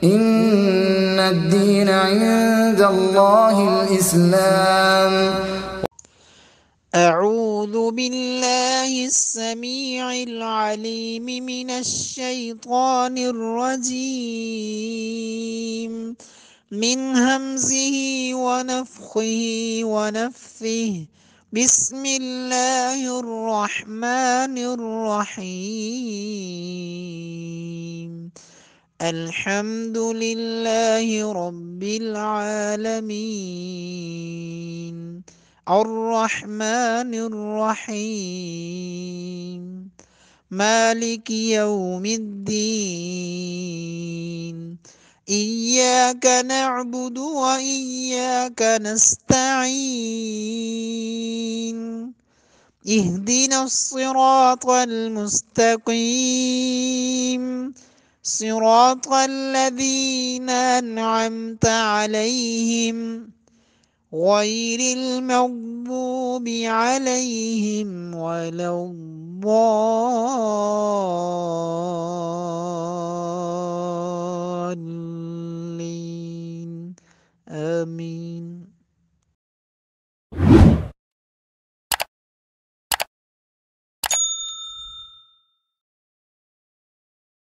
إن الدين عند الله الإسلام. أعوذ بالله السميع العليم من الشيطان الرجيم من همزه ونفخه ونفثه. بسم الله الرحمن الرحيم. الحمد لله رب العالمين الرحمن الرحيم مالك يوم الدين. إياك نعبد وإياك نستعين. اهدنا الصراط المستقيم صراط الذين أنعمت عليهم غير المغضوب عليهم ولا الضالين.